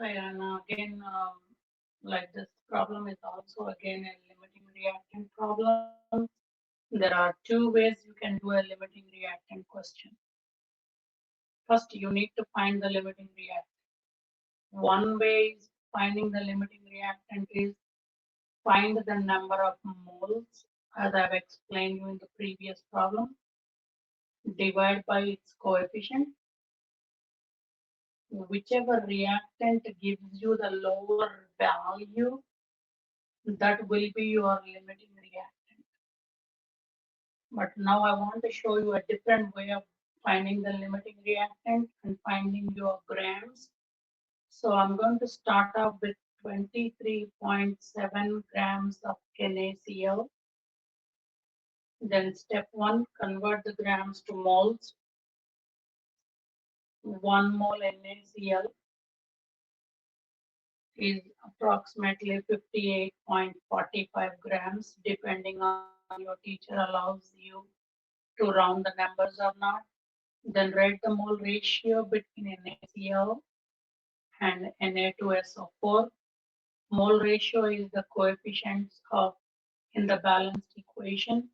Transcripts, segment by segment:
Hi, Anna. Again, like this problem is also again a limiting reactant problem. There are two ways you can do a limiting reactant question. First, you need to find the limiting reactant. One way is finding the limiting reactant is find the number of moles, as I've explained you in the previous problem, divide by its coefficient. Whichever reactant gives you the lower value, that will be your limiting reactant. But now I want to show you a different way of finding the limiting reactant and finding your grams. So I'm going to start off with 23.7 grams of NaCl. Then step 1, convert the grams to moles. 1 mole NaCl is approximately 58.45 grams, depending on your teacher allows you to round the numbers or not. Then write the mole ratio between NaCl and Na2SO4. Mole ratio is the coefficients of in the balanced equation.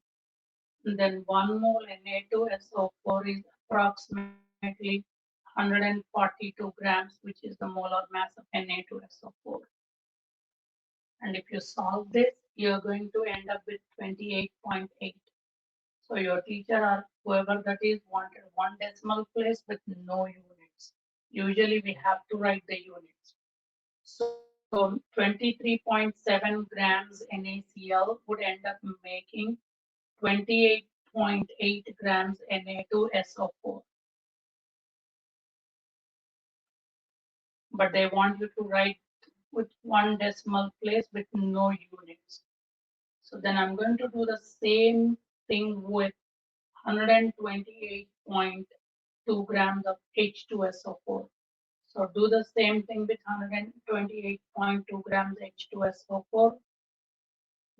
And then 1 mole Na2SO4 is approximately 142 grams, which is the molar mass of Na2SO4. And if you solve this, you're going to end up with 28.8. So your teacher or whoever that is wanted one decimal place with no units. Usually we have to write the units. So 23.7 grams NaCl would end up making 28.8 grams Na2SO4. But they want you to write with one decimal place with no units. So then I'm going to do the same thing with 128.2 grams of H2SO4. So do the same thing with 128.2 grams H2SO4.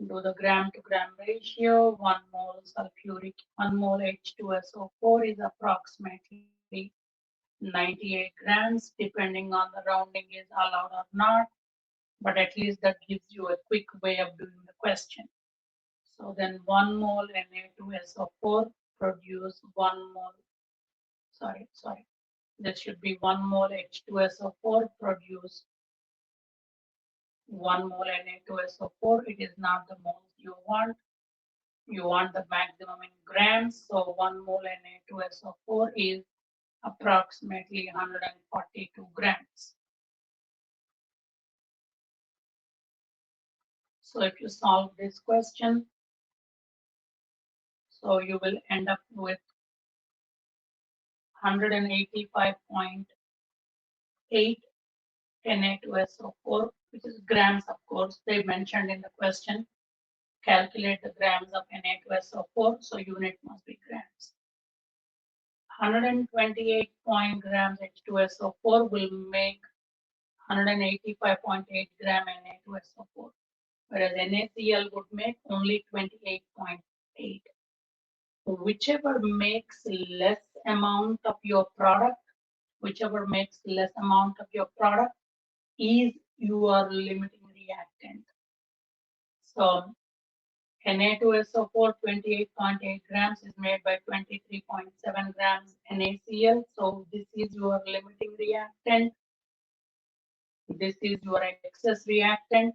Do the gram to gram ratio. 1 mole sulfuric, 1 mole H2SO4 is approximately 98 grams, depending on the rounding is allowed or not. But at least that gives you a quick way of doing the question. So then 1 mole Na2SO4 produce 1 mole, sorry, this should be 1 mole H2SO4 produce 1 mole Na2SO4. It is not the moles you want. You want the maximum in grams. So 1 mole Na2SO4 is approximately 142 grams. So if you solve this question, so you will end up with 185.8 Na2SO4, which is grams, of course, they mentioned in the question. Calculate the grams of Na2SO4, so unit must be grams. 128 grams H2SO4 will make 185.8 gram Na2SO4, whereas NaCl would make only 28.8. Whichever makes less amount of your product, is your limiting reactant. So Na2SO4 28.8 grams is made by 23.7 grams NaCl. So this is your limiting reactant. This is your excess reactant.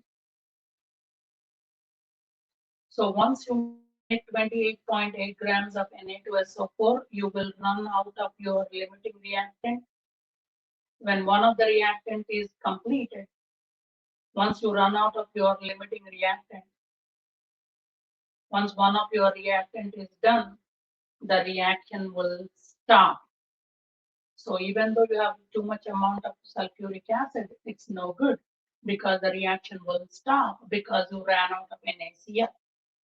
So once you make 28.8 grams of Na2SO4, you will run out of your limiting reactant. When one of the reactant is completed, once you run out of your limiting reactant, once one of your reactant is done, the reaction will stop. So even though you have too much amount of sulfuric acid, it's no good because the reaction will stop because you ran out of NaCl,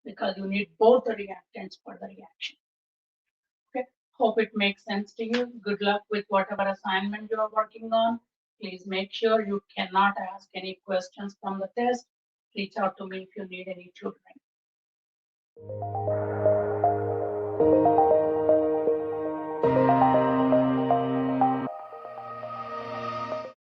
because you need both the reactants for the reaction. Okay, hope it makes sense to you. Good luck with whatever assignment you are working on. Please make sure you cannot ask any questions from the test. Reach out to me if you need any tutoring.